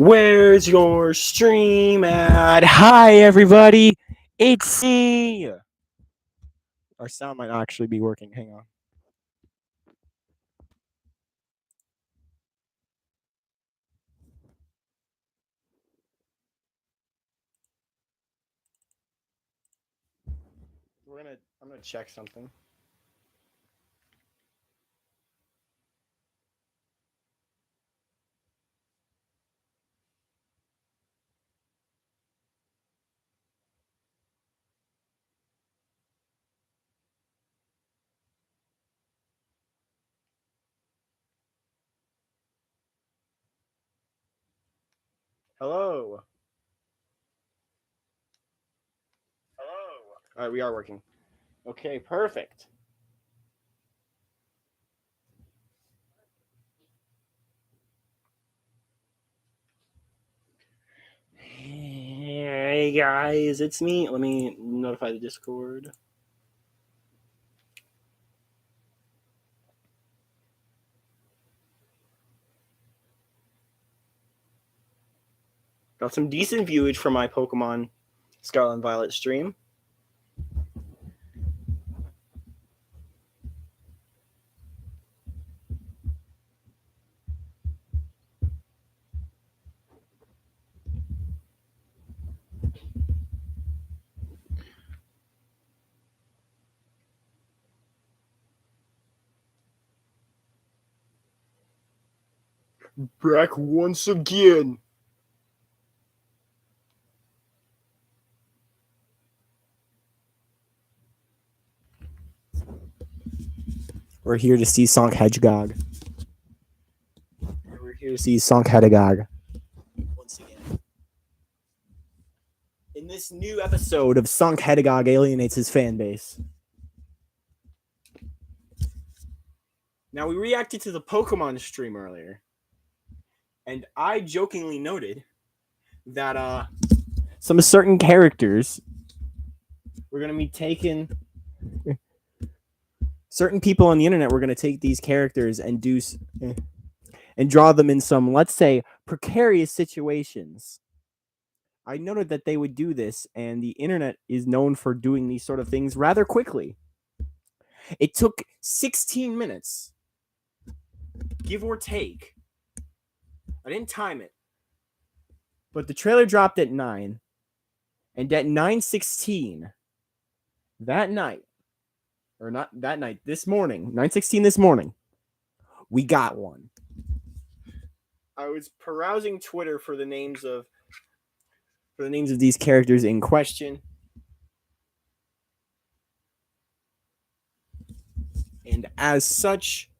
Where's your stream at? Hi, everybody. It's me. Our sound might not actually be working. Hang on. I'm gonna check something. Hello. Hello. All right, we are working. Okay, perfect. Hey guys, it's me. Let me notify the Discord. Got some decent viewage from my Pokemon Scarlet and Violet stream. Back once again. We're here to see Sonk Hedegog. We're here to see Sonk Hedegog. Once again. In this new episode of Sonk Hedegog alienates his fan base. Now, we reacted to the Pokemon stream earlier. And I jokingly noted that some certain characters were going to be taken. Certain people on the internet were going to take these characters and draw them in some, let's say, precarious situations. I noted that they would do this, and the internet is known for doing these sort of things rather quickly. It took 16 minutes, give or take. I didn't time it, but the trailer dropped at 9, and at 9:16 that night, or not that night, this morning, 9:16 this morning, we got one. I was perusing Twitter for the names of these characters in question, and as such,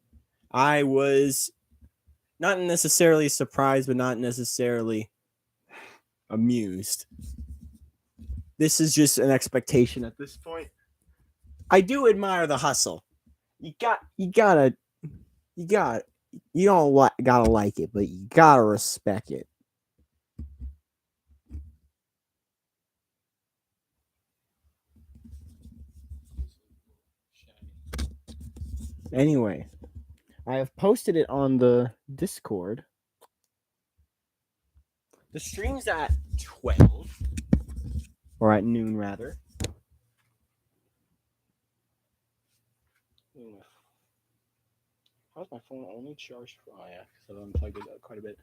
I was not necessarily surprised, but not necessarily amused. This is just an expectation at this point. I do admire the hustle. You don't gotta like it, but you gotta respect it. Anyway, I have posted it on the Discord. The stream's at 12. Or at noon, rather. How's my phone only charged for? Oh, yeah, because I've unplugged it quite a bit.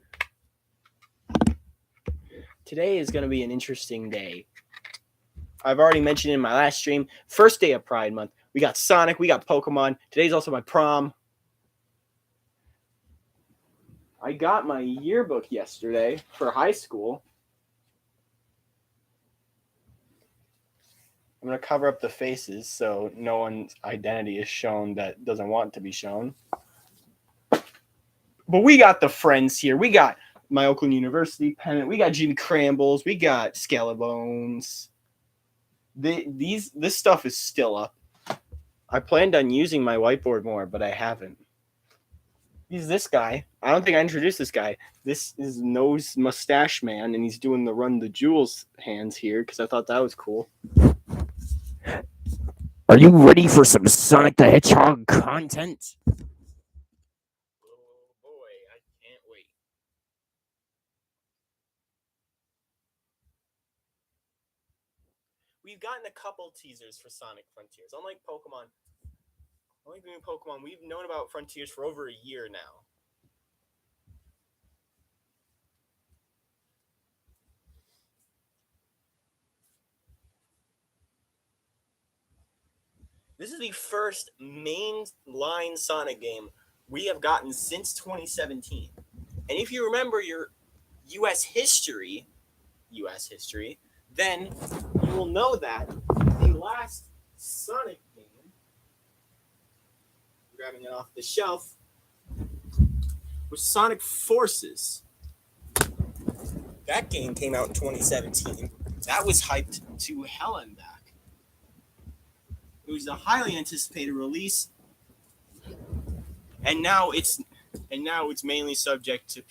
Today is going to be an interesting day. I've already mentioned in my last stream, first day of Pride Month. We got Sonic, we got Pokemon. Today's also my prom. I got my yearbook yesterday for high school. I'm going to cover up the faces so no one's identity is shown that doesn't want to be shown. But we got the friends here. We got my Oakland University pennant. We got Jimmy Crambles. We got Skellebones. This stuff is still up. I planned on using my whiteboard more, but I haven't. He's this guy. I don't think I introduced this guy. This is Nose Mustache Man, and he's doing the Run the Jewels hands here because I thought that was cool. Are you ready for some Sonic the Hedgehog content? Oh boy, I can't wait. we've gotten a couple teasers for Sonic Frontiers. Unlike Pokemon, we've known about Frontiers for over a year now. This is the first mainline Sonic game we have gotten since 2017. And if you remember your US history, then you will know that the last Sonic game, grabbing it off the shelf, was Sonic Forces. That game came out in 2017. That was hyped to hell and back. It was a highly anticipated release, and now it's mainly subject to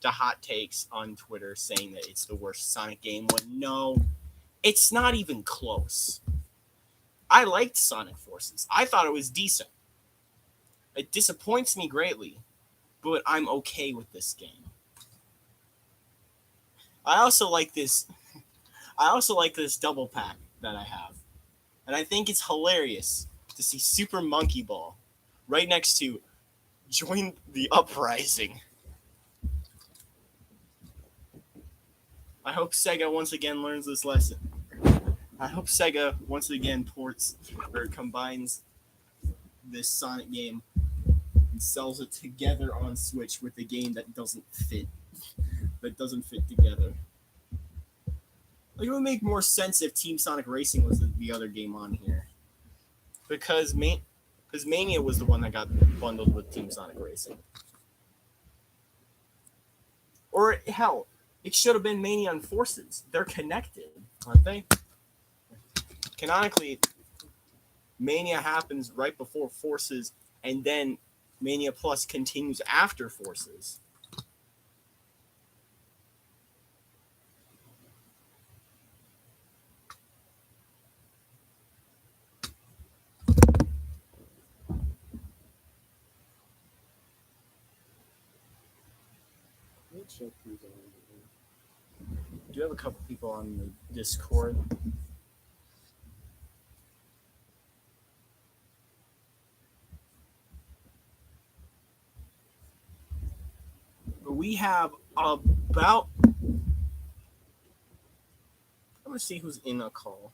hot takes on Twitter saying that it's the worst Sonic game. When no, it's not even close. I liked Sonic Forces. I thought it was decent. It disappoints me greatly, but I'm okay with this game. I also like this double pack that I have. And I think it's hilarious to see Super Monkey Ball right next to Join the Uprising. I hope Sega once again learns this lesson. I hope Sega once again ports or combines this Sonic game and sells it together on Switch with a game that doesn't fit together. Like, it would make more sense if Team Sonic Racing was the other game on here, because Mania was the one that got bundled with Team Sonic Racing. Or hell, it should have been Mania and Forces. They're connected, aren't they? Canonically, Mania happens right before Forces, and then Mania Plus continues after Forces. Let me check who's on. Do you have a couple people on the Discord? But we have about. I'm gonna see who's in a call.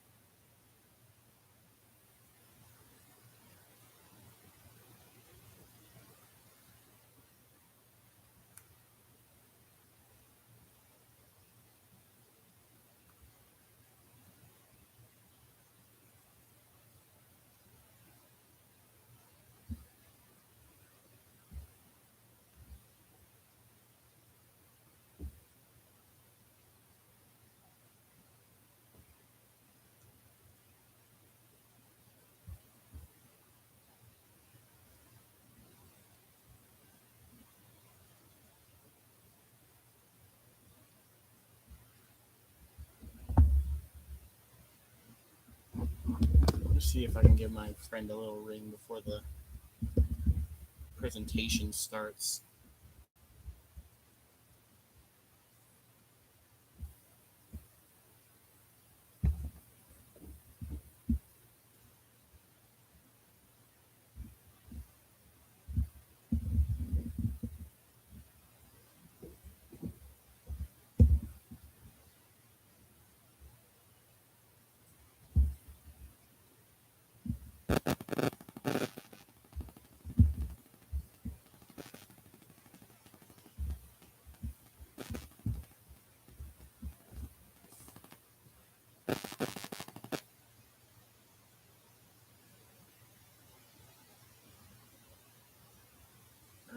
Let's see if I can give my friend a little ring before the presentation starts.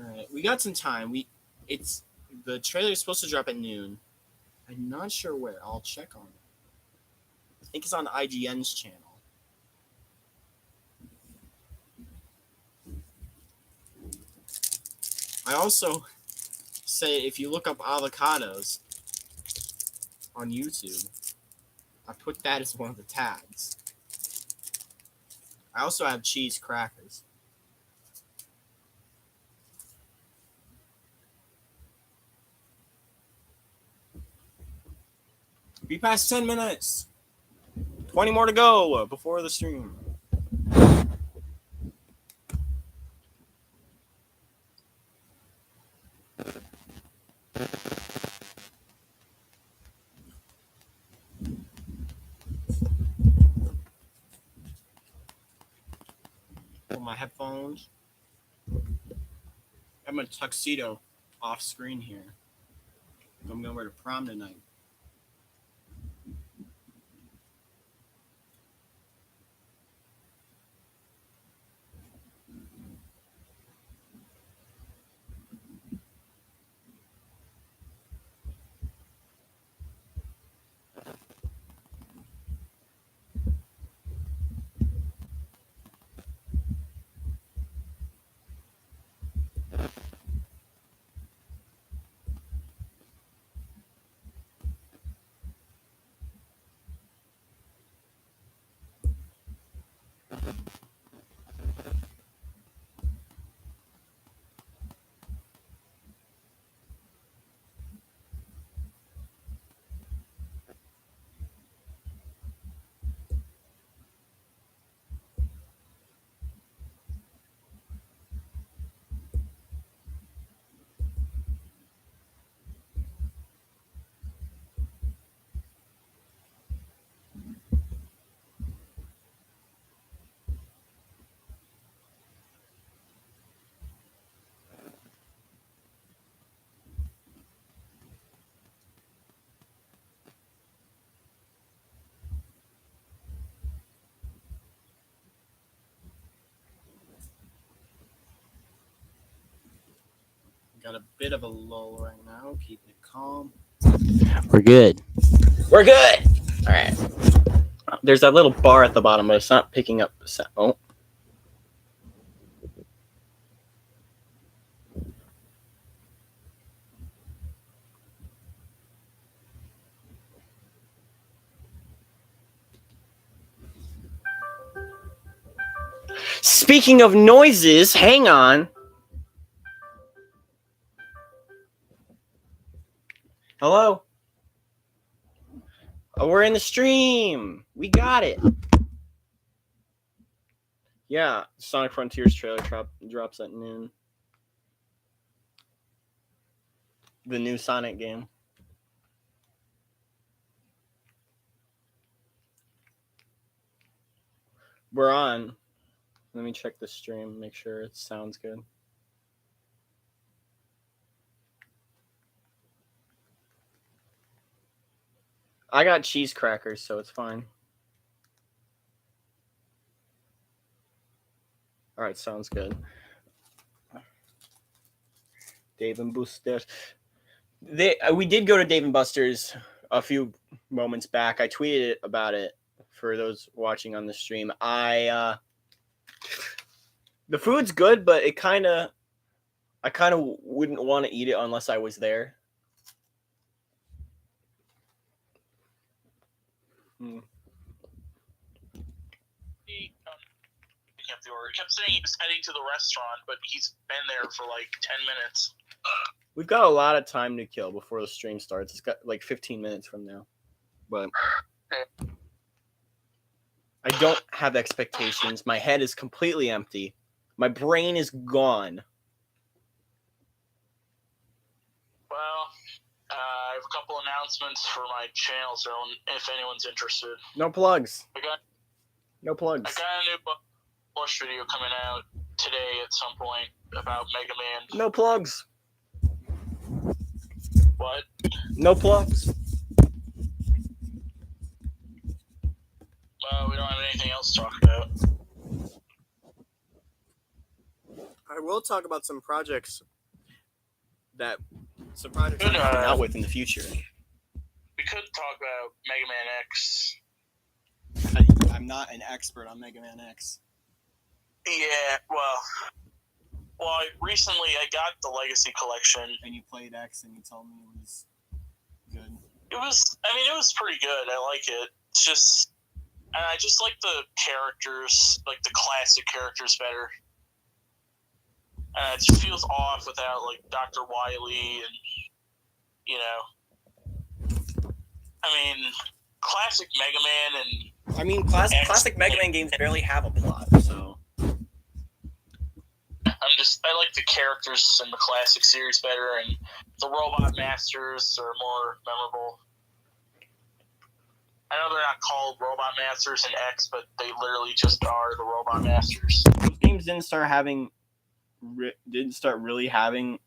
Alright, we got some time. The trailer is supposed to drop at noon. I'm not sure where. I'll check on it. I think it's on IGN's channel. I also say if you look up avocados on YouTube, I put that as one of the tags. I also have cheese crackers. Be past 10 minutes. 20 more to go before the stream. Put my headphones. I'm in a tuxedo off screen here. I'm going to wear to prom tonight. Got a bit of a lull right now. Keeping it calm. We're good. We're good. All right. There's that little bar at the bottom, but it's not picking up the sound. Oh. Speaking of noises, hang on. Hello? Oh, we're in the stream. We got it. Yeah, Sonic Frontiers trailer drops at noon. The new Sonic game. We're on. Let me check the stream, make sure it sounds good. I got cheese crackers, so it's fine. All right, sounds good. Dave and Buster's. We did go to Dave and Buster's a few moments back. I tweeted about it for those watching on the stream. The food's good, but I kind of wouldn't want to eat it unless I was there. He kept saying he was heading to the restaurant, but he's been there for like 10 minutes. We've got a lot of time to kill before the stream starts. It's got like 15 minutes from now. But I don't have expectations. My head is completely empty. My brain is gone. Well, I have a couple announcements for my channel, so if anyone's interested. No plugs. No I plugs. got a new Bush video coming out today at some point about Mega Man. No plugs. What? No plugs. Well, we don't have anything else to talk about. I will talk about some projects I'm coming out with in the future. We could talk about Mega Man X. I'm not an expert on Mega Man X. Yeah, well, recently I got the Legacy Collection. And you played X and you told me it was good. It was pretty good. I like it. It's just, and I just like the characters, like the classic characters better. It just feels off without like Dr. Wily and, classic Mega Man and I mean, classic Mega Man games barely have a plot, so. I like the characters in the classic series better, and the Robot Masters are more memorable. I know they're not called Robot Masters in X, but they literally just are the Robot Masters. Those games didn't start really having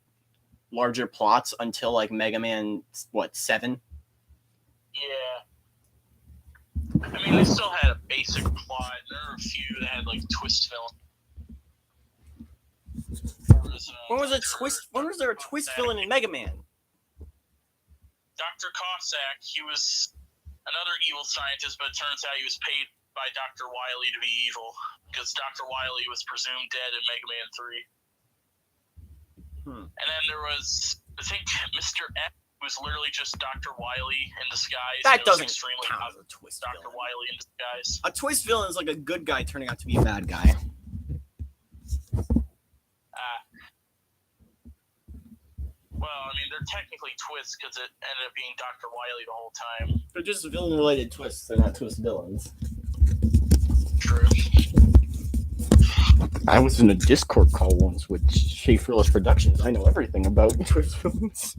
larger plots until like Mega Man 7. Yeah. I mean, they still had a basic plot. There were a few that had like twist villain. When was there a twist villain in Mega Man? Dr. Cossack, he was another evil scientist, but it turns out he was paid by Dr. Wily to be evil, because Dr. Wily was presumed dead in Mega Man 3. And then there was, I think, Mr. F was literally just Dr. Wily in disguise. That doesn't extremely count as a twist Dr. villain. Wily in disguise. A twist villain is like a good guy turning out to be a bad guy. Well, I mean, they're technically twists because it ended up being Dr. Wily the whole time. They're just villain-related twists. They're not twist villains. True. I was in a Discord call once with Schaeferless Productions. I know everything about twist villains.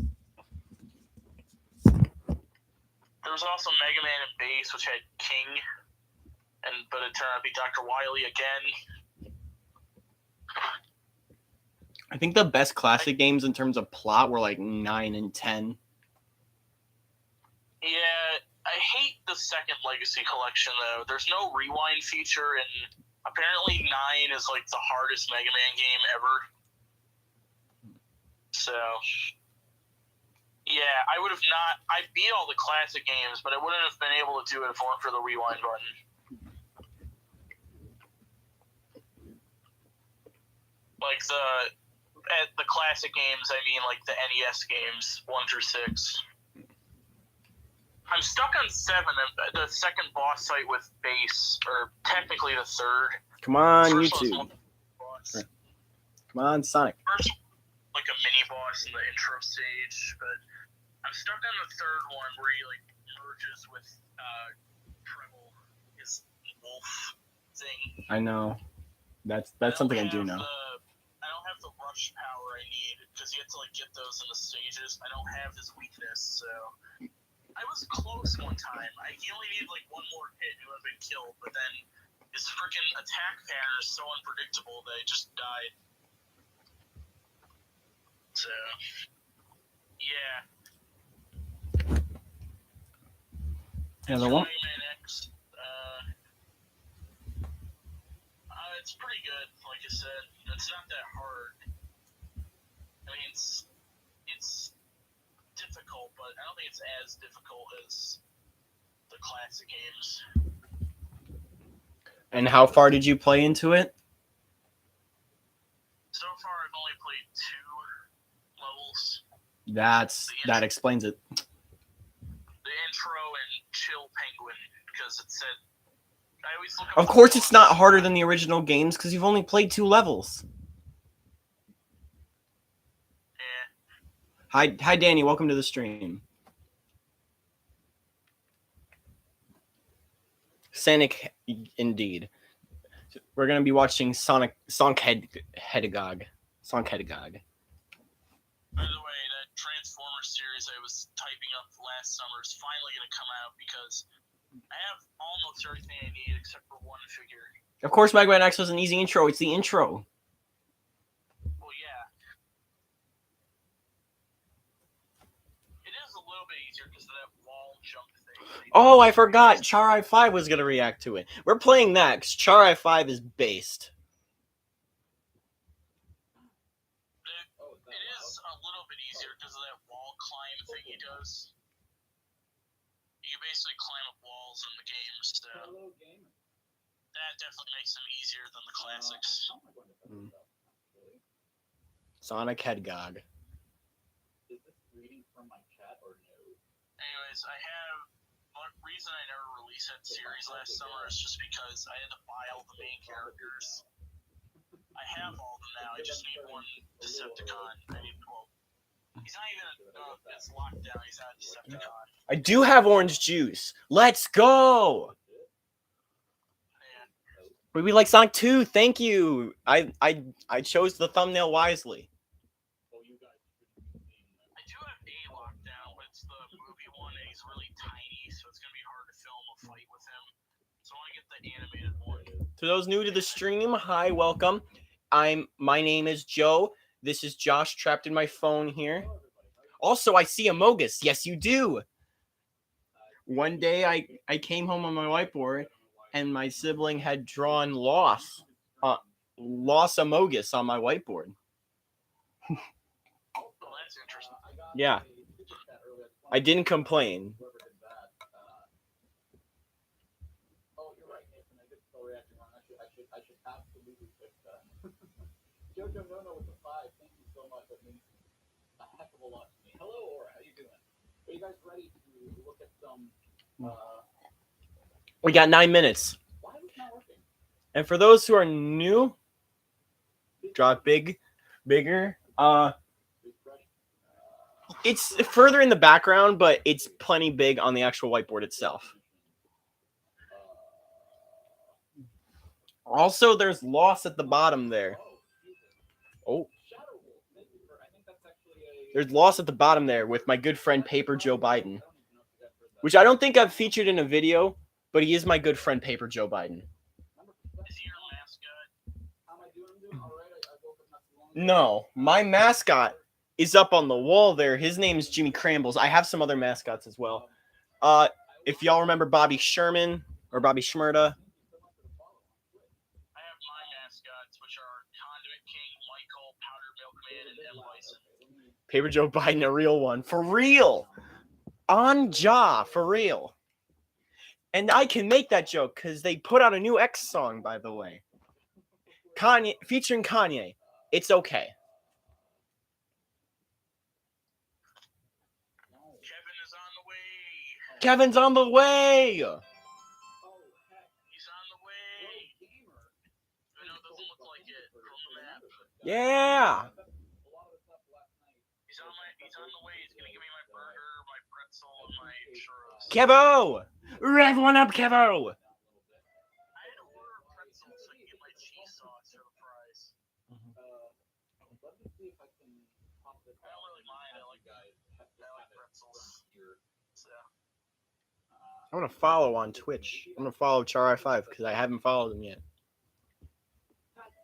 There was also Mega Man and Base, which had King, but it turned out to be Dr. Wily again. I think the best classic games in terms of plot were like 9 and 10. Yeah, I hate the second Legacy Collection, though. There's no rewind feature, and apparently 9 is like the hardest Mega Man game ever. So, yeah, I beat all the classic games, but I wouldn't have been able to do it if it weren't for the rewind button. Like the classic games, I mean like the NES games, 1 through 6. I'm stuck on 7, the second boss fight with Base, or technically the third. Come on, First YouTube. Come on, Sonic. First, like a mini boss in the intro stage, but I'm stuck on the third one where he like merges with Treble, his wolf thing. I know. That's something I do know. I don't have the rush power I need because you have to like get those in the stages. I don't have his weakness, so I was close one time. He only needed like one more hit and he would have been killed, but then his freaking attack pattern is so unpredictable that he just died. So, yeah. Another one? It's pretty good, like I said. It's not that hard. I mean, it's difficult, but I don't think it's as difficult as the classic games. And how far did you play into it? So far, I've only played 2 levels. That explains it. The intro and Chill Penguin, because it said. I always look Of course, it's not harder than the original games because you've only played 2 levels. Yeah. Hi, Danny. Welcome to the stream. Sonic, indeed. We're gonna be watching Sonk Hedegog. Sonk Hedegog. By the way, that Transformers series I was typing up last summer is finally gonna come out because I have almost everything I need except for one figure. Of course, Mega Man X was an easy intro. It's the intro. Well, yeah. It is a little bit easier because of that wall jump thing. Oh, I forgot. Charai 5 was going to react to it. We're playing that because Charai 5 is based. It is a little bit easier because of that wall climb thing he does. You can basically climb up walls in the game, so that definitely makes them easier than the classics. Sonic Hedgehog. Is this reading from my chat or no? Anyways, one reason I never released that series last summer is just because I had to buy all the main characters. I have all of them now, I just need one Decepticon. He's not even it's locked down, he's not a Decepticon. I do have orange juice. Let's go! We like Sonic 2. Thank you. I chose the thumbnail wisely. Oh, you guys shouldn't be seeing that. I do have A locked down, but it's the movie one, and he's really tiny, so it's gonna be hard to film a fight with him. So I want to get the animated one. To those new to the stream, hi, welcome. My name is Joe. This is Josh trapped in my phone here. Also, I see Amogus. Yes, you do. One day I came home on my whiteboard and my sibling had drawn Loss Amogus on my whiteboard. Oh, that's interesting. Yeah. I didn't complain. Oh, you're right, Nathan. I did still reacting wrong. I should absolutely fix that. Jojo Nono with the 5. Thank you so much. That means a heck of a lot to me. Hello, Aura. How you doing? Are you guys ready to look at some? We got 9 minutes. Why is it not working? And for those who are new, draw it bigger. It's further in the background, but it's plenty big on the actual whiteboard itself. Also, there's Loss at the bottom there. Oh. There's Loss at the bottom there with my good friend Paper Joe Biden, which I don't think I've featured in a video, but he is my good friend Paper Joe Biden. Is he your mascot? How am I doing? All right. I woke up not too long ago. No, my mascot is up on the wall there. His name's Jimmy Crambles. I have some other mascots as well. If y'all remember Bobby Sherman or Bobby Schmurda. I have my mascots, which are Condiment King, Michael, Powder Milkman, and M. Bison. Paper Joe Biden, a real one. For real. On jaw, for real. And I can make that joke because they put out a new X song, by the way. Kanye, featuring Kanye. It's okay. Kevin is on the way. Kevin's on the way. He's on the way. I know it doesn't look like it from the map. Yeah. He's on the way. He's gonna give me my burger, my pretzel, and my churros. Kevo. Rev one up, Kevo. I had to order a pretzel so I can get my cheese sauce for the fries. Let me see if I can pop this I don't really mind. I like pretzels. So. I'm going to follow on Twitch. I'm going to follow Char5 because I haven't followed him yet.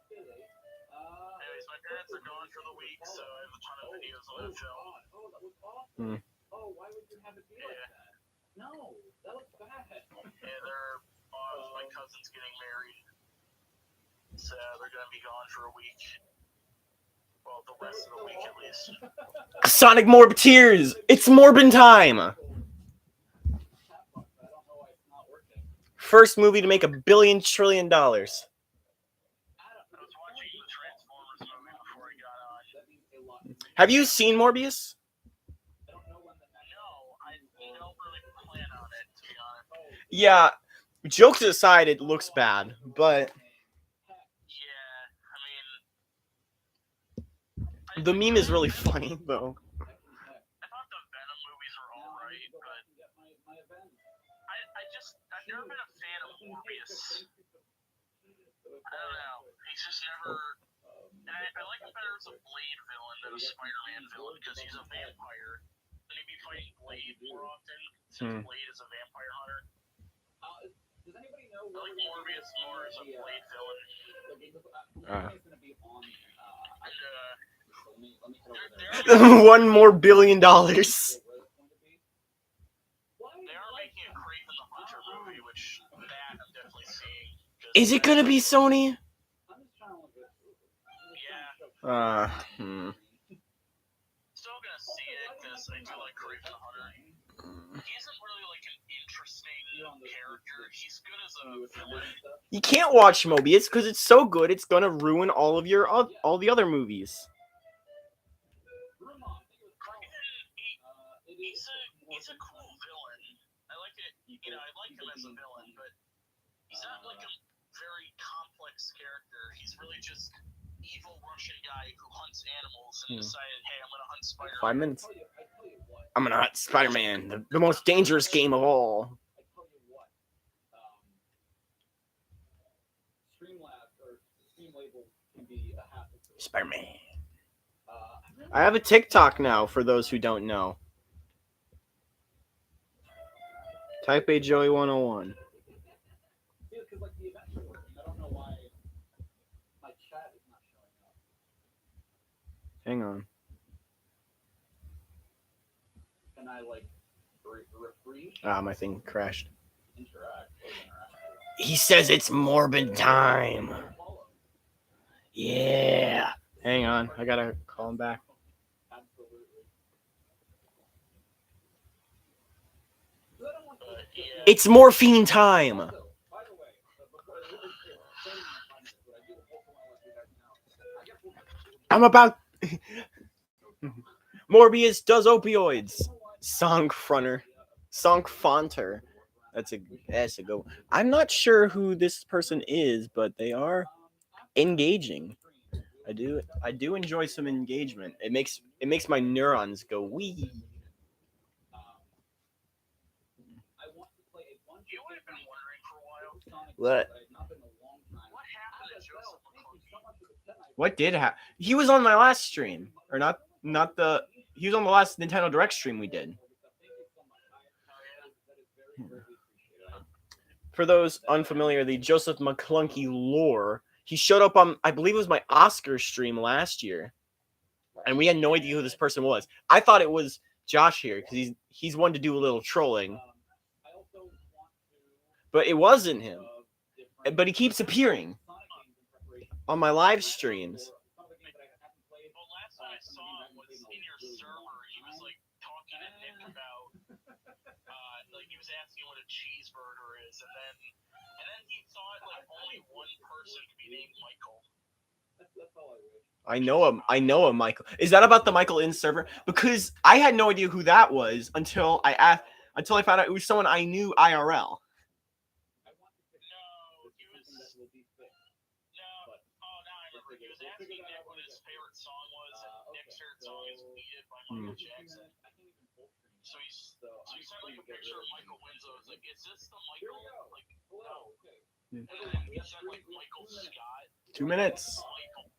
Anyways, my parents are gone for the week, so I have a ton of videos on the film. Oh, that was awesome. Hmm. Oh, why would you have it be like that? No, that looks bad. Yeah, they're my cousin's getting married, so they're gonna be gone for a week. Well, the rest of the week at least. Sonic Morb Tears. It's Morbin time. I don't know why it's not working. First movie to make $1 billion trillion. I was watching the Transformers movie before I got on. That means a lot. Have you seen Morbius? I don't know when the next. No, I don't really plan on it, to be honest. Yeah. Jokes aside, it looks bad, but Yeah, I mean, the meme is really funny, though. I thought the Venom movies were alright, but I've never been a fan of Morbius. I don't know. He's just never. And I like him better as a Blade villain than a Spider-Man villain because he's a vampire. And he'd be fighting Blade more often since Blade is a vampire hunter. Does anybody know I like Morbius more as a Blade villain. It's gonna be on. And, $1 more billion. they are making a Craven the Hunter movie, which that I'm definitely seeing. Is it gonna be Sony? Yeah, Hmm. still gonna see it because I do like Craven the Hunter. He isn't really like an interesting character. He's good as a villain. You can't watch Mobius because it's so good. It's gonna ruin all of your all the other movies. He's a cool villain. I like it. You know, I like him as a villain, but he's not like a very complex character. He's really just evil Russian guy who hunts animals and decided, hey, I'm gonna hunt Spider-Man. 5 minutes. I'm gonna hunt Spider-Man, the most dangerous game of all. Spider-Man. I have a TikTok now for those who don't know. Type A Joey 101. Because like the events are working, I don't know why my chat is not showing up. Hang on. Can I like refresh? My thing crashed. Interact. He says it's morbid time. Yeah. Hang on. I gotta call him back. Absolutely. It's morphine time. By the way, before I do also want to let you guys know. I guess we'll I'm about. Morbius does opioids. Sonk fronter. Sonk fonter. That's a go. I'm not sure who this person is, but they are engaging. I do enjoy some engagement. It makes my neurons go wee. You would have been wondering for a while. What? What happened to Joseph McClunky? What did happen? He was on my last stream, or not the. He was on the last Nintendo Direct stream we did. For those unfamiliar, the Joseph McClunky lore, he showed up on, I believe it was my Oscar stream last year, and we had no idea who this person was. I thought it was Josh here because he's one to do a little trolling, but it wasn't him. But he keeps appearing on my live streams. Well, last time I saw him was in your server. He was like talking to Nick about, like he was asking what a cheeseburger is, and then he thought like only one person could be named Michael. That's all I wish. I know him, Michael. Is that about the Michael in server? Because I had no idea who that was until I found out it was someone I knew IRL. Asking Nick what his favorite song was, and Nick's favorite song is "Beat It" by Michael Jackson. So he sent like a picture of Michael Winslow. It's like, is this the Michael? Like, no. And then he sent like Michael Scott. 2 minutes. Michael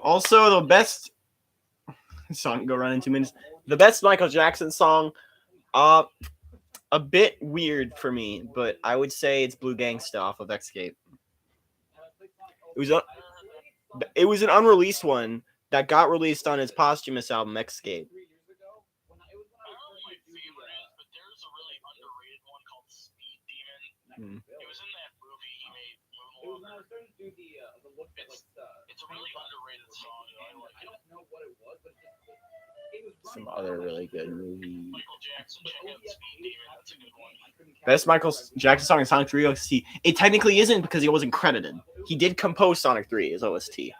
Also, the best song go around in 2 minutes. The best Michael Jackson song, a bit weird for me, but I would say it's Blue Gangsta off of Escape. It was an unreleased one that got released on his posthumous album Escape. I don't know what my favorite is, but there's a really underrated one called Speed Demon. It was in that movie he made, Moonwalker. It's a really underrated song. I don't know what it was, but it was Some other really good movie. Michael Jackson. Check out Speed Demon. That's a good one. Best Michael Jackson song in Sonic 3 OST. It technically isn't because he wasn't credited. He did compose Sonic 3 as OST,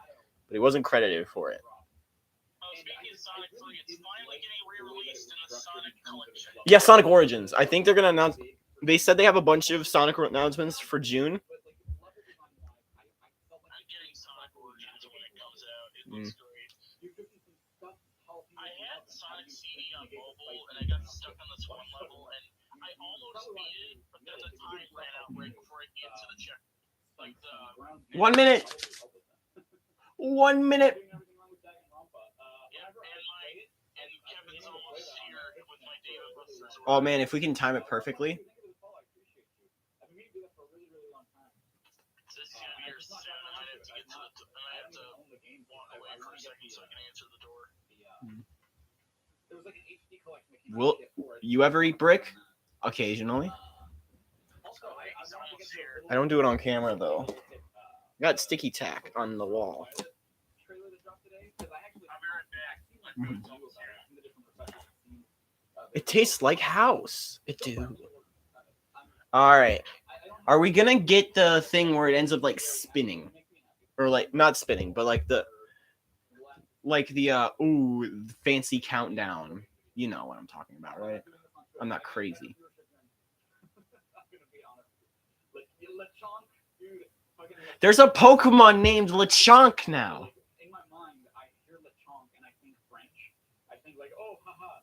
but he wasn't credited for it. Speaking of Sonic 3, it's finally getting re-released in the Sonic collection. Yeah, Sonic Origins. I think they're gonna announce. They said they have a bunch of Sonic announcements for June. I'm getting Sonic Origins when it comes out. It looks great. I had Sonic CD on mobile, and I got stuck on this one level, and I almost beat it, but then the time ran out right before I get to the check. Like the 1 minute. 1 minute. and Kevin's almost here with my David Buster's. Oh man, if we can time it perfectly. This is gonna be your 7. I have to get to the. I have to walk away for a second so I can answer the door. Will you ever eat brick? Occasionally. He's almost here. I don't do it on camera though. I got sticky tack on the wall. I'll be right back. It tastes like house. It do. All right. Are we gonna get the thing where it ends up like spinning, or like not spinning, but like the fancy countdown? You know what I'm talking about, right? I'm not crazy. There's a Pokemon named Lechonk now. In my mind, I hear Lechonk and I think French. I think like, oh, haha.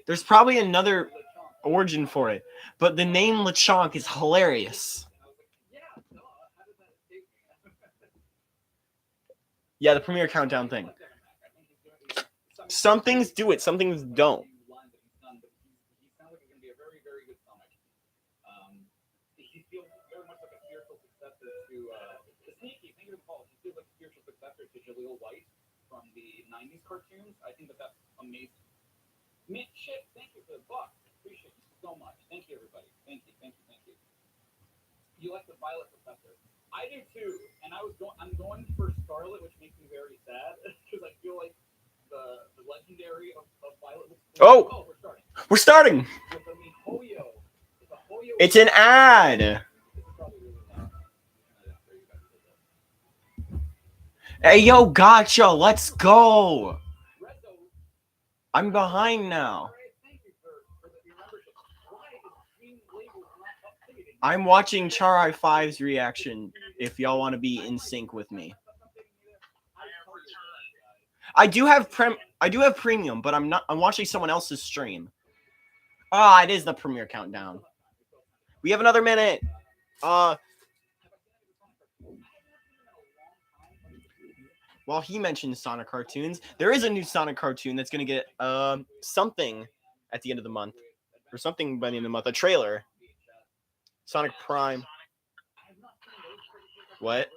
There's probably another origin for it, but the name Lechonk is hilarious. Yeah, the premiere countdown thing. Some things do it, some things don't. He sounds like he's going to be a very, very good Sonic. He feels very much like a spiritual successor to Sneaky. Thank you for the call. He feels like a spiritual successor to Jaleel White from the '90s cartoons. I think that's amazing. Man, shit! Thank you for the buck. Appreciate you so much. Thank you, everybody. Thank you. You like the Violet Professor? I do too. And I'm going for Scarlet, which makes me very sad because I feel like the legendary of Violet. Oh, we're starting. We're starting. With the Mihoyo. It's an ad. This is probably really loud. Hey, yo, gotcha. Let's go. I'm behind now. I'm watching Char I5's reaction if y'all want to be in sync with me. I do have premium, but I'm watching someone else's stream. Ah, it is the premiere countdown. We have another minute. While he mentions Sonic cartoons, there is a new Sonic cartoon that's going to get something at the end of the month. Or something by the end of the month. A trailer. Sonic Prime. What?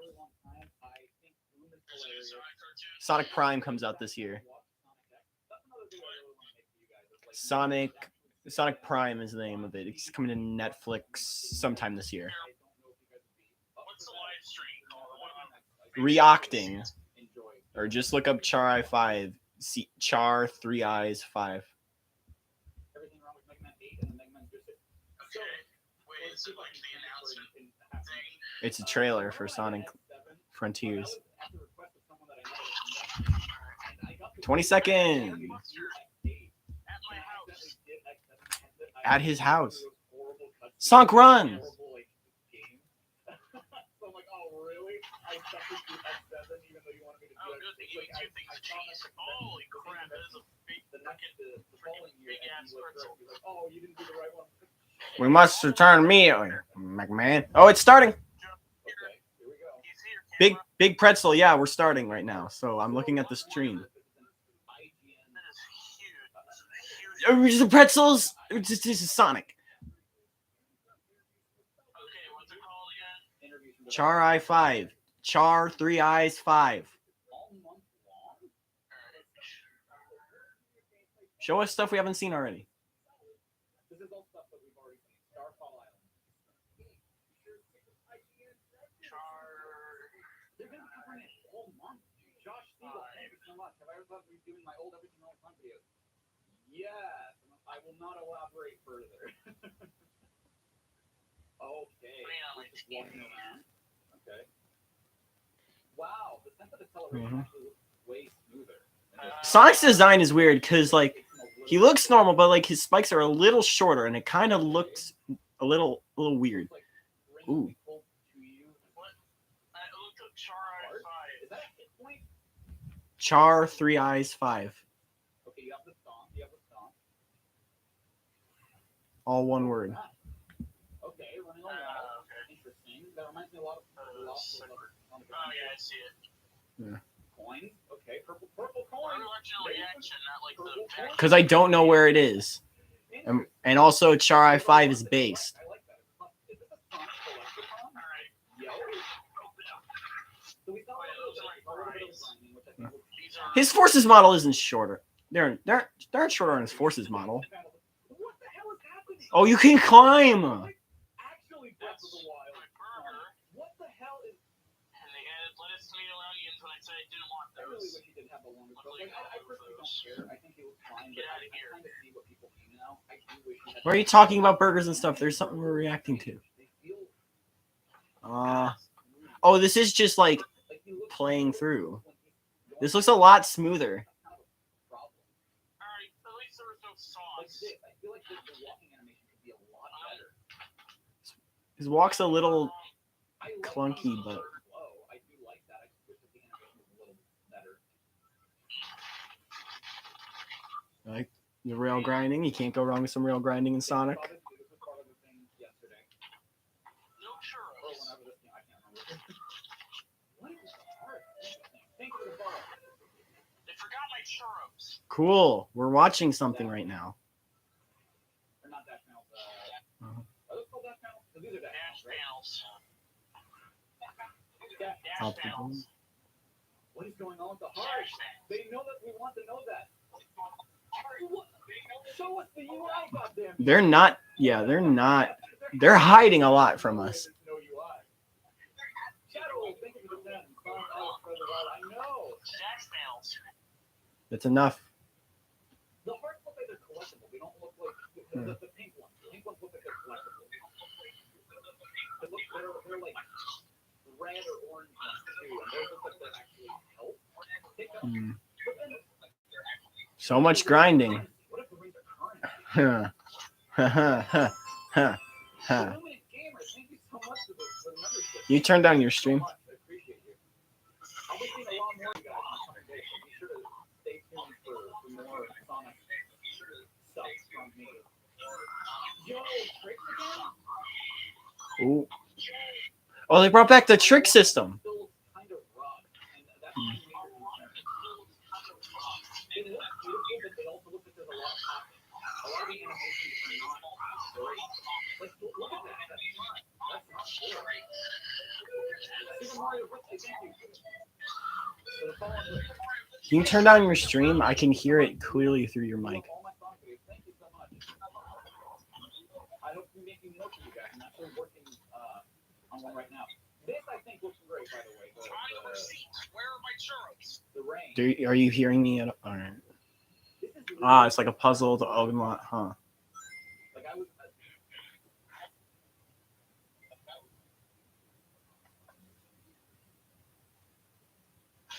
Sonic Prime comes out this year. Sonic Prime is the name of it. It's coming to Netflix sometime this year. Reacting. Or just look up Char I5. Char 3 Eyes 5. It's a trailer for Sonic Frontiers. 20 seconds. At his house. Sonk runs. We must return me, McMahon. Oh, it's starting. Big pretzel. Yeah, we're starting right now. So I'm looking at the stream. The pretzels. This is Sonic. Char I5. Char 3 Eyes 5. Show us stuff we haven't seen already. This is all stuff that we've already seen. Starfall Island. They're going to cover it all month. Josh Siegel, thank you so much. Have I ever thought of redoing my old Everything All the Time videos? Yes. I will not elaborate further. Okay. Just walking around. Okay. Wow. The sense of acceleration actually looks way smoother. Sonic's design is weird because, like, he looks normal, but like his spikes are a little shorter, and it kind of looks a little weird. Ooh. Char 3 Eyes 5. Okay, you have the stomp. All one word. Okay, running along. Interesting. That reminds me a lot of Lost. Oh yeah, I see it. Yeah. Coins. Okay, purple coin. Because I don't know where it is. And also, Char I5 is based. I like that. Is this a Sonic Collecticon? Alright. Yo. So we saw a little bit of grinding, which I think His forces model isn't shorter. They aren't shorter on his forces model. What the hell is happening? Oh, you can climb. Actually, Breath of the Wild. What the hell is? And they added lettuce, tomato, onions, and I said I didn't want I really those. wish he didn't have the longest book. Like, I personally don't care. I think he was fine, but I kind of see what people mean now. I do wish he had. Why are you talking about burgers and stuff? There's something we're reacting to. Oh, this is just like playing through. This looks a lot smoother. Alright, at least there was no sauce. I feel like the walking animation could be a lot better. His walk's a little clunky, but I do like that. I just wish that the animation was a little better. like the rail grinding. You can't go wrong with some rail grinding in Sonic. This was part of the thing yesterday. No churros. I can't remember. What is the art? Thank you for the my churros. Cool. We're watching something right now. Or not dash panels. Uh-huh. Are those called dash panels? 'Cause these are dash Dash panels, right? panels. I'll Dash put panels. them- What is going on with the heart? They know that we want to know that. What? Show us the UI, goddamn. They're not. Yeah, they're not. They're hiding a lot from us. No UI. Shadow, thank you for the 10. Sonk, Alex, for the ride. I know. Dash panels. That's enough. The hearts look like they're collectible. They don't look like the pink ones. The pink ones look like they're collectible. They're like red or orange ones too, and those look like they're actually help. Hmm. But then, So much grinding. what if the rings are current? Illuminate Gamers, thank you so much for the membership. You turn down your stream. I appreciate you. I'll be seeing a lot more of you guys in the coming days, so be sure to stay tuned for more Sonic stuff from me. Yo, tricks again? Ooh. Oh, they brought back the trick system. Still kind of rough, and that's my major concern. It looks beautiful, but they also look like there's a lot of popping. A lot of the animations are not great. Like, look at that. That's not good. Super Mario Birthday, thank you. So the following Can you turn down your stream? I can hear it clearly through your mic. all my Sonk videos. Thank you so much. I hope you're making more for you guys. I'm actually working on one right now. This, I think, looks great, by the way. Where are my churros? The rain. Are you hearing me? All right. This is really Ah, it's like a puzzle to unlock, huh? Like I was.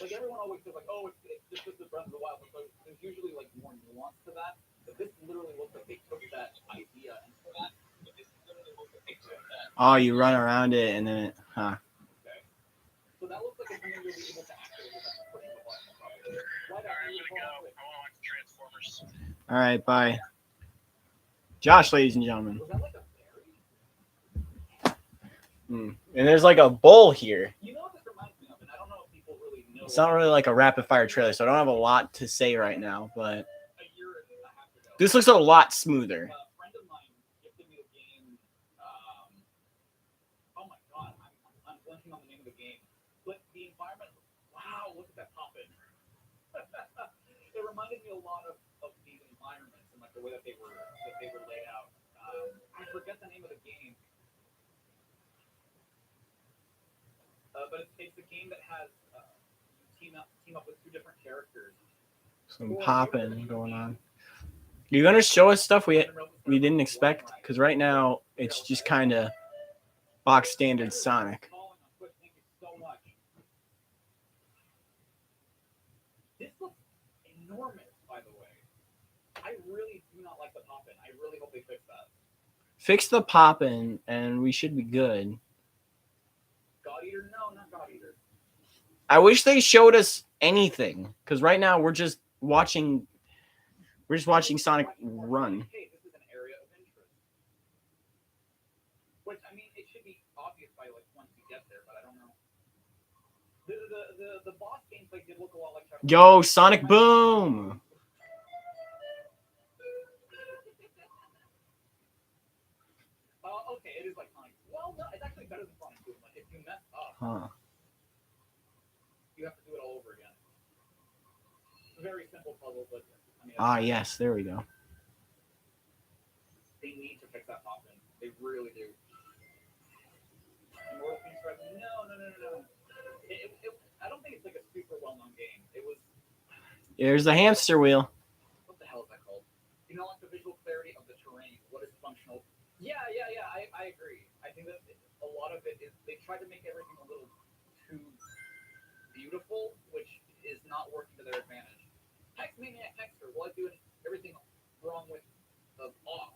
Like everyone always says, like, oh, it's just the Breath of the Wild, but there's usually like more nuance to that. But this literally looks like they took that idea and put that. Oh, you run around it and then it, huh? Okay. So that looks like it's something you'll be able to actually without pushing the button. Probably. Why not? I gotta go. I want to watch Transformers. All right, bye. Josh, ladies and gentlemen. Was that like a berry? And there's like a bowl here. You know what this reminds me of, and I don't know if people really know. It's not really like a rapid fire trailer, so I don't have a lot to say right now, but A year and a half ago. this looks a lot smoother. A friend of mine gifted me the game. Oh my god, I'm blanking on the name of the game. But the environment. Wow, look at that pop in. It reminded me a lot of these environments and like the way that they were laid out. I forget the name of the game. But it's a game that has team up with two different characters. Some popping going on. You're gonna show us stuff we didn't expect, because right now it's just kind of box standard Sonic. Thank you so much. This looks enormous, by the way. I really do not like the pop-in. I really hope they fix that. Fix the popping, and we should be good. God Eater? No, not God Eater. I wish they showed us anything, because right now we're just watching Sonic run. Hey, this is an area of interest. Which, I mean, it should be obvious by like once you get there, but I don't know. The boss gameplay did look a lot like Yo, Sonic Boom! Okay, it is like Sonic. Well, no, it's actually better than Sonic Boom. Like, if you mess up, Huh. you have to do it all over again. It's a very simple puzzle, but I mean, Ah, yes, there we go. they need to fix that pop-in. They really do. Immortal Phoenix Rising? No. I don't think it's like a super well-known game. It was. There's the hamster wheel. What the hell is that called? You know, like the visual clarity of the terrain. What is functional? Yeah. I agree. I think that a lot of it is they try to make everything a little too beautiful, which is not working to their advantage. Hex Maniac Hexter, will I do everything wrong with the off?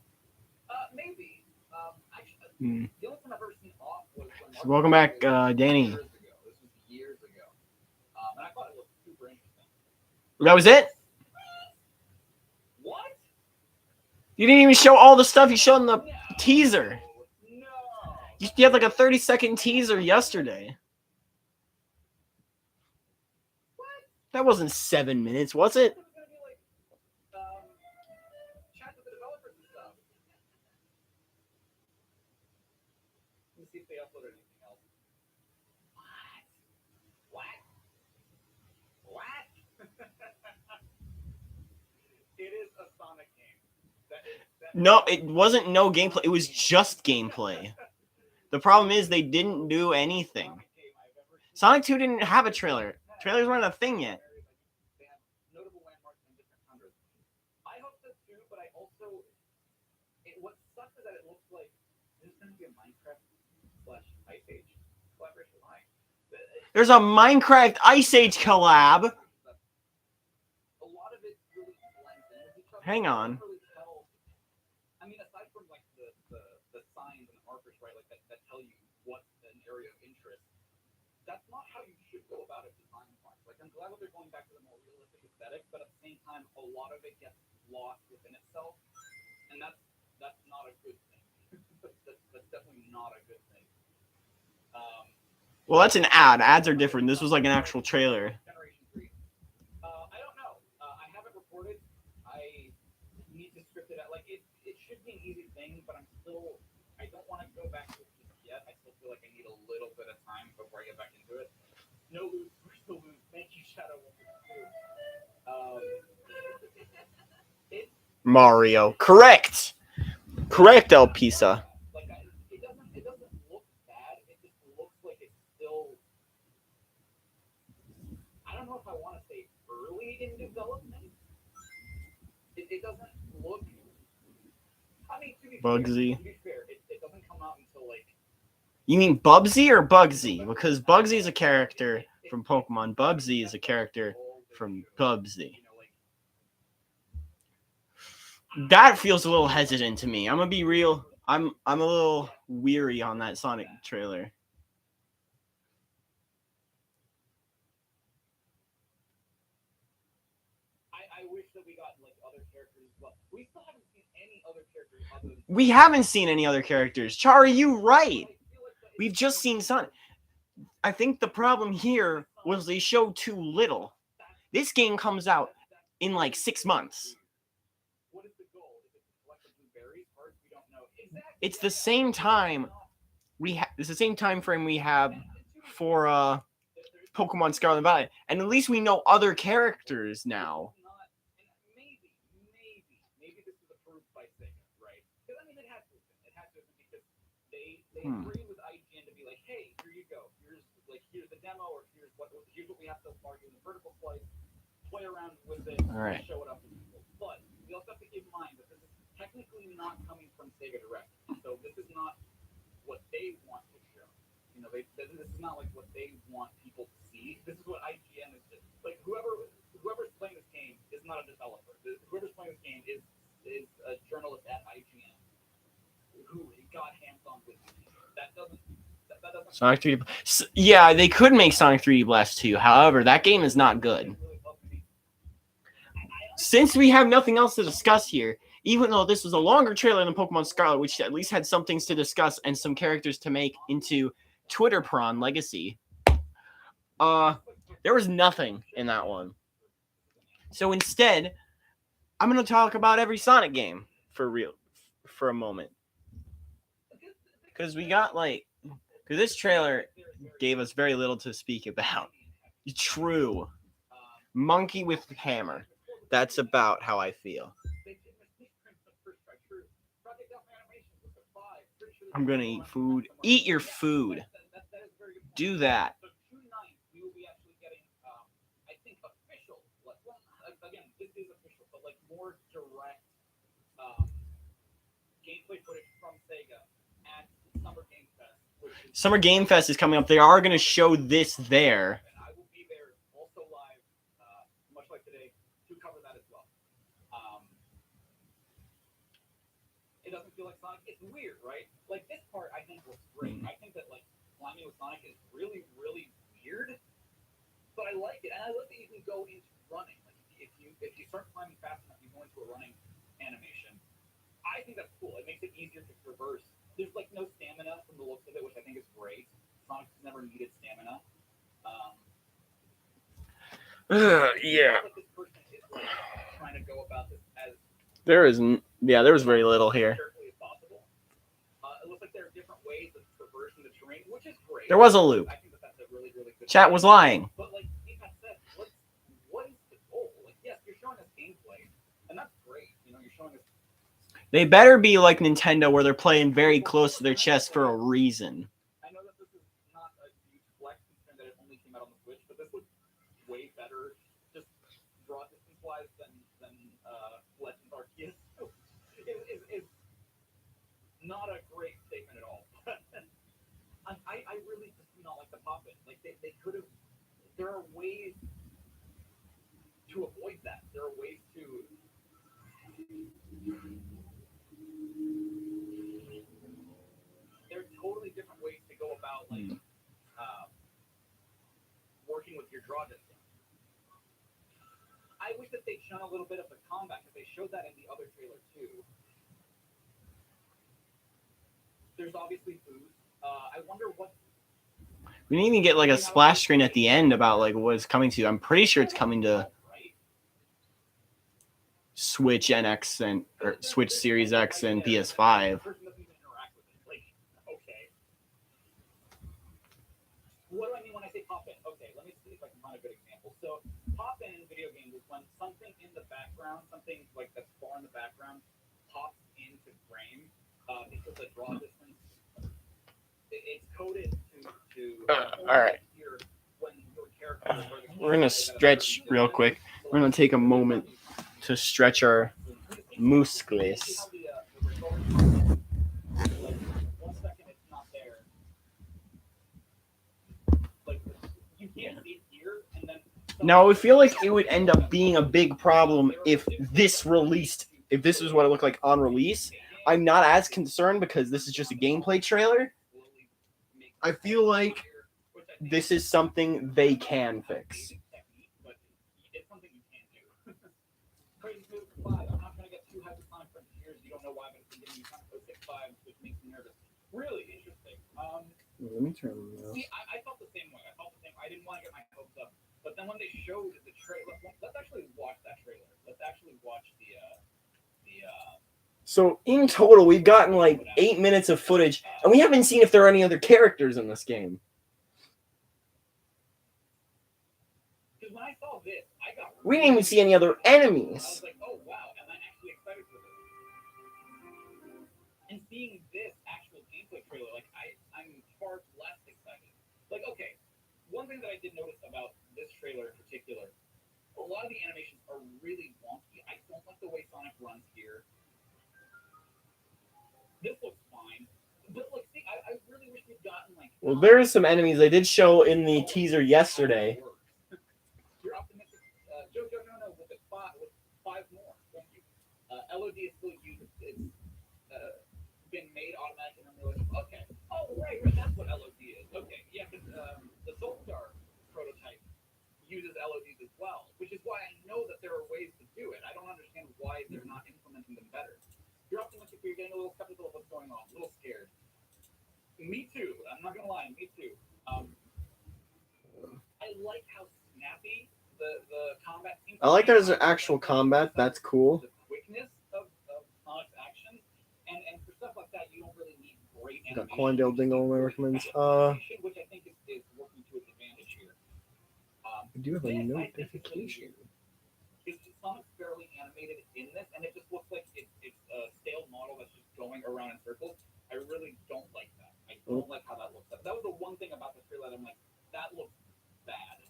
Maybe. Actually, the only time I've ever seen off was when So welcome back, Danny. Years ago. This was years ago. And I thought it was super interesting. That was it? What? You didn't even show all the stuff you showed in the teaser. No. You had like a 30-second teaser yesterday. What? That wasn't 7 minutes, was it? It was gonna be like chat with the developers and stuff. Let me see if they uploaded anything else. What? It is a Sonic game. No, it wasn't no gameplay. It was just gameplay. The problem is they didn't do anything. Sonic 2 didn't have a trailer. Trailers weren't a thing yet. They have notable landmarks in different tundras. I hope so too, but I also what sucks is that it looks like there's going to be a Minecraft / Ice Age collaboration line. There's a Minecraft Ice Age collab. A lot of it really blends in with each other. Hang on. I mean, aside from like the signs and the markers, right, like that tell you what's an area of interest, that's not how you should go about it design-wise. Like, I'm glad that they're going back to the more realistic aesthetic, but at the same time, a lot of it gets lost within itself, and that's not a good thing. that's definitely not a good thing. Well, that's an ad. Ads are different. This was like an actual trailer. Generation 3. I don't know. I haven't reported. I need to script it out. Like, it should be an easy thing, but I don't want to go back to it just yet. I still feel like I need a little bit of time before I get back into it. No lose, we're still lose. Thank you, Shadow 152. Mario. Correct. Correct, El Pisa. Like, it doesn't look bad. It just looks like it's still. I don't know if I want to say early in development. It doesn't look. I mean, to be Bugsy. fair, it doesn't come out until like. You mean Bubsy or Bugsy? Because Bugsy is a character from Pokemon. Bubsy is a character from Bubsy. That feels a little hesitant to me. I'm gonna be real. I'm a little weary on that Sonic trailer. I wish that we got like other characters, but we still haven't seen any other characters other than. We haven't seen any other characters. Char, are you right? We've just seen Sonic. I think the problem here was they showed too little. This game comes out in like 6 months. What is the goal? Is it to collect the blue berries? Or we don't know. Exactly. It's the same time it's the same time frame we have for Pokemon Scarlet and Violet, and at least we know other characters now. Maybe this is approved by Sega, right? Because I mean, it has to have been. It has to have been because they agree with IGN to be like, hey, here you go. Here's the demo, or here's what we have so far. Here's the vertical slice. Play around with it. All right. Show it up to people. But we also have to keep in mind that this is technically not coming from Sega Direct, so this is not what they want to show. You know, this is not like what they want people to see. This is what IGN is just like. Whoever's playing this game is not a developer. Whoever's playing this game is a journalist at IGN who got hands-on with it. That doesn't. Sonic 3D. Yeah, they could make Sonic 3D Blast 2. However, that game is not good. Since we have nothing else to discuss here, even though this was a longer trailer than Pokemon Scarlet, which at least had some things to discuss and some characters to make into Twitter Prawn Legacy, there was nothing in that one. So instead, I'm going to talk about every Sonic game for a moment. Because this trailer gave us very little to speak about. True. Monkey with hammer. That's about how I feel. I'm going to eat food. Eat your food. Do that. So tonight we will be actually getting, I think, official. Again, this is official, but like more direct gameplay footage from Sega at Summer Game Fest. Summer Game Fest is coming up. They are going to show this there. And I will be there also live, much like today, to cover that as well. It doesn't feel like Sonic. It's weird, right? Like this part, I think was great. I think that like climbing with Sonic is really, really weird, but I like it, and I like that you can go into running. Like if you start climbing fast enough, you go into a running animation. I think that's cool. It makes it easier to traverse. There's like no stamina from the looks of it, which I think is great. Sonic's never needed stamina. Yeah. Like this person is like trying to go about this as There was very little here. carefully as possible. It looks like there are different ways of traversing the terrain, which is great. There was a loop. I think that's a really, really good. Chat was lying. But like Ethan said, what is the goal? Like, yes, you're showing us gameplay, and that's great. You know, you're showing us. They better be like Nintendo, where they're playing very close to their chest for a reason. I know that this is not a huge flex considering that it only came out on the Switch, but this looks way better, just draw distance wise than Legends Arceus. is not a great statement at all. I really just do not like the pop in. Like they could have. There are ways to avoid that. There are ways to. There are totally different ways to go about like working with your draw distance. I wish that they'd shown a little bit of the combat because they showed that in the other trailer too. There's obviously boost. I wonder what. We didn't even get like a splash screen at the end about like what's coming to. I'm pretty sure it's coming to Switch NX and or Switch Series X and PS5. What do I mean when I say pop in? Okay, let me see if I can find a good example. So pop in video games is when something in the background, something like that's far in the background, pops into frame because the draw distance. It's coded to All right. when your character. We're gonna stretch real quick. We're gonna take a moment to stretch our muscles. Now, I would feel like it would end up being a big problem if this released, if this is what it looked like on release. I'm not as concerned because this is just a gameplay trailer. I feel like this is something they can fix. Really interesting. Let me turn them off. See, I felt the same way. I didn't want to get my hopes up, but then when they showed the trailer, let's actually watch that trailer. Let's actually watch the. So in total, we've gotten like 8 minutes of footage, and we haven't seen if there are any other characters in this game. Because when I saw this, I got. We didn't even see any other enemies. I was like, oh wow, and I'm actually excited for this. And seeing this actual gameplay trailer, like I'm far less excited. Like, okay, one thing that I did notice about this trailer in particular, a lot of the animations are really wonky. I don't like the way Sonic runs here. This looks fine, but like, see, I really wish we'd gotten like. Well, there are some enemies they did show in the teaser yesterday. You're optimistic, Joe. No, with five more. Thank you. LOD is still used. It's been made automatic, and I'm really okay. Oh, right, that's what LOD is. Okay, yeah, because the Soulstar prototype uses LODs as well, which is why I know that there are ways to do it. I don't understand why they're not implementing them better. You're optimistic, but you're getting a little skeptical of what's going on, a little scared. Me too. I'm not gonna lie. Me too. I like how snappy the combat seems. I like there's actual combat. That's cool. The quickness of Sonic's action, and for stuff like that, you don't really need great Got animation. Quandale Dingle recommends. Which I think is working to its advantage here. I do have a notification. It's just Sonic's fairly animated in this, and it just looks like it's a stale model that's just going around in circles. I really don't like that. I don't like how that looks. That was the one thing about the trailer that I'm like, that looks bad.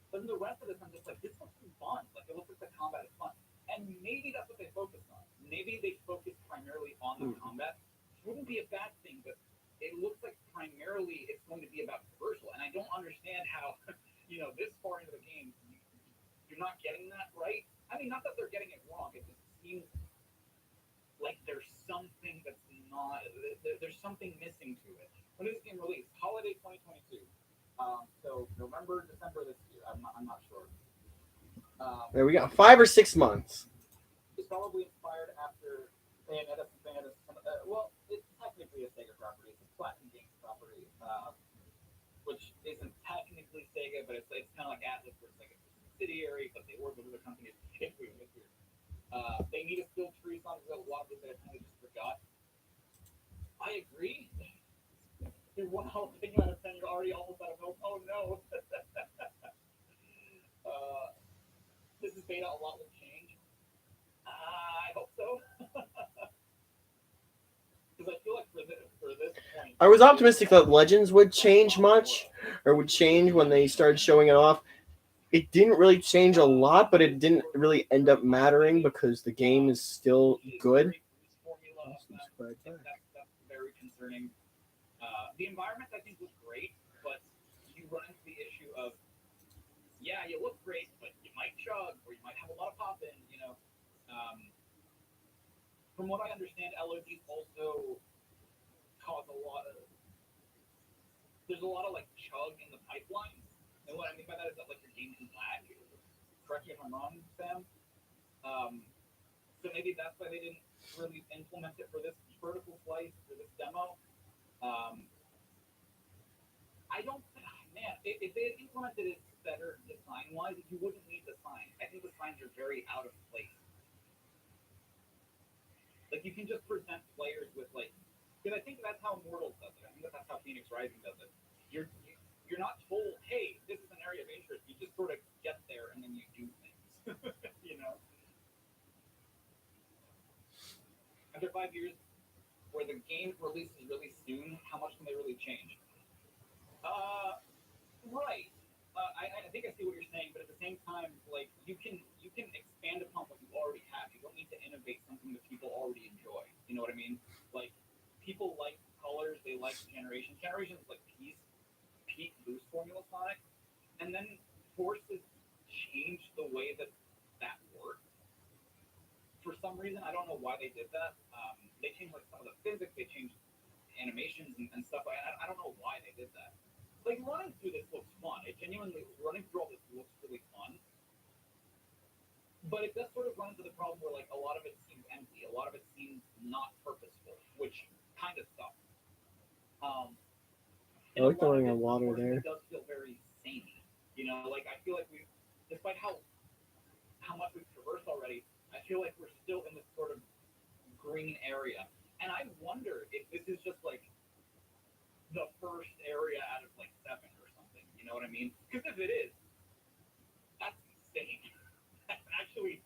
But in the rest of this, I'm just like, this looks fun. Like, it looks like the combat is fun. And maybe that's what they focused on. Maybe they focused primarily on the combat. It wouldn't be a bad thing, but it looks like primarily it's going to be about traversal. And I don't understand how, this far into the game, you're not getting that right. I mean, not that they're getting it wrong. It just seems like there's something that's not. There's something missing to it. When is this game released? Holiday 2022. So November, December this year. I'm not sure. There we go. 5 or 6 months. It's probably inspired after Bayonetta. Well, it's technically a Sega property. It's a Platinum Games property, which isn't technically Sega, but it's kind of like Atlas for Sega. subsidiary, but they work with other companies. It's weird. It's weird. They need a skilled tree song. There's a lot of things that I kind of just forgot. I agree. You're one thing out of 10. You're already almost out of hope. Oh no. This is beta. A lot will change. I hope so. Because I feel like for this point, I was optimistic that Legends would change much, or would change when they started showing it off. It didn't really change a lot, but it didn't really end up mattering because the game is still good. That's very concerning. The environment I think was great, but you run into the issue of, yeah, you look great, but you might chug or you might have a lot of pop in. From what I understand, LODs also cause a lot of. There's a lot of like chug in the pipeline, and what I mean by that is that like your game can lag. Correct me if I'm wrong, Sam. So maybe that's why they didn't really implement it for this vertical slice for this demo. I don't, man, if they had implemented it better design-wise, you wouldn't need the sign. I think the signs are very out of place. Like, you can just present players with, like, because I think that's how Immortals does it. I think that's how Phoenix Rising does it. You're not told, hey, this is an area of interest. You just sort of get there and then you do things, After 5 years, where the game releases really soon, how much can they really change? Right. I think I see what you're saying, but at the same time, like you can expand upon what you already have. You don't need to innovate something that people already enjoy. You know what I mean? Like people like colors, they like generations. Generations like peak boost formula Sonic, and then forces change the way that works. For some reason, I don't know why they did that. They changed like some of the physics, they changed animations and stuff. I don't know why they did that. Like running through this looks fun. It genuinely running through all this looks really fun. But it does sort of run into the problem where like a lot of it seems empty. A lot of it seems not purposeful, which kind of sucks. I like the running on water there. It does feel very samey. Like I feel like despite how much we've traversed already, I feel like we're still in this sort of green area. And I wonder if this is just like the first area out of like 7 or something. You know what I mean? Because if it is, that's insane. That's actually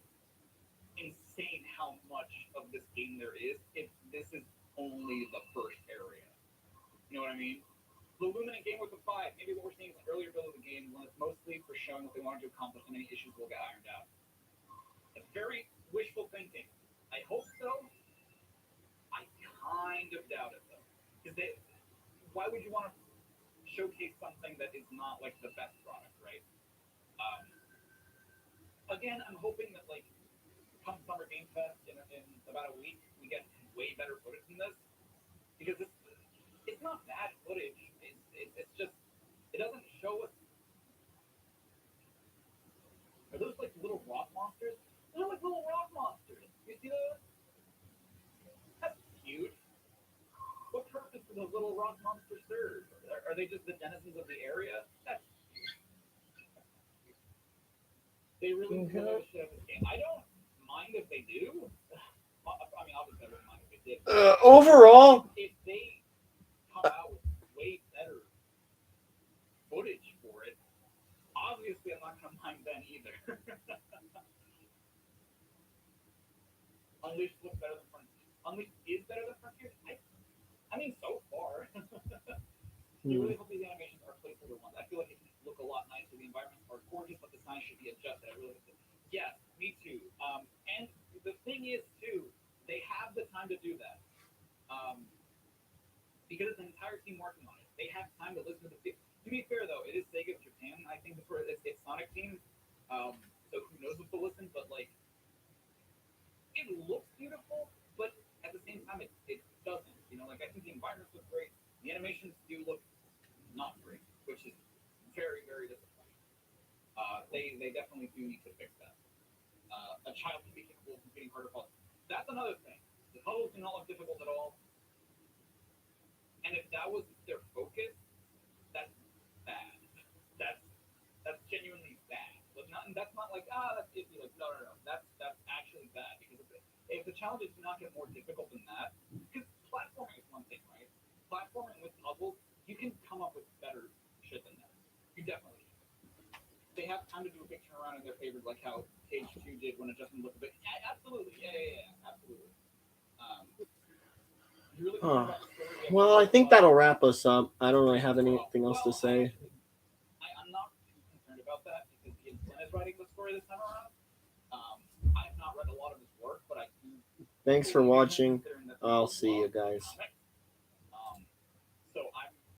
insane how much of this game there is if this is only the first area. You know what I mean? The Luminant game was a 5. Maybe what we're seeing is an earlier build of the game when it's mostly for showing what they wanted to accomplish and any issues will get ironed out. It's very wishful thinking. I hope so. I kind of doubt it though. Because why would you want to showcase something that is not like the best product, right? Again, I'm hoping that like come Summer Game Fest in about a week, we get way better footage than this because it's not bad footage. It's just it doesn't show us. Are those like little rock monsters? They're like little rock monsters. You see those? That's cute. What purpose do those little rock monsters serve? Are they just the denizens of the area? That's cute. They really shit out this game. I don't mind if they do. I mean, obviously, I wouldn't mind if they did. Overall, if they come out with way better footage for it, obviously, I'm not going to mind then either. Unleashed looks better than Frontier. Unleashed is better than Frontier. I mean, so far. I really hope these animations are placeholder ones. I feel like it can look a lot nicer. The environments are gorgeous, but the sign should be adjusted. I really hope. Yes, me too. And the thing is, too, they have the time to do that. Because it's an entire team working on it. They have time to listen to the people. To be fair, though, it is Sega of Japan. I think it's Sonic Team. So who knows if they'll listen, but like, it looks beautiful, but at the same time, it doesn't. Like I think the environments look great. The animations do look not great, which is very, very disappointing. They definitely do need to fix that. A child can be capable of completing harder puzzles. That's another thing. The puzzles do not look difficult at all. And if that was their focus, that's bad. That's genuinely bad. Like, not, and that's not like that's easy. Like no. That's actually bad because if the challenges do not get more difficult than that, because platforming is one thing, right? Platforming with puzzles, you can come up with better shit than that. You definitely can. They have time to do a big turnaround in their favor, like how Page 2 did when Adjustment looked a bit. Yeah, absolutely. Yeah, absolutely. You really Huh. about the story, Well, I think that'll wrap us up. I don't really have anything else to say. I'm not too concerned about that because Ian Flynn is writing the story this time around. I've not read a lot of his work, but I do. Thanks for watching. I'll see you guys.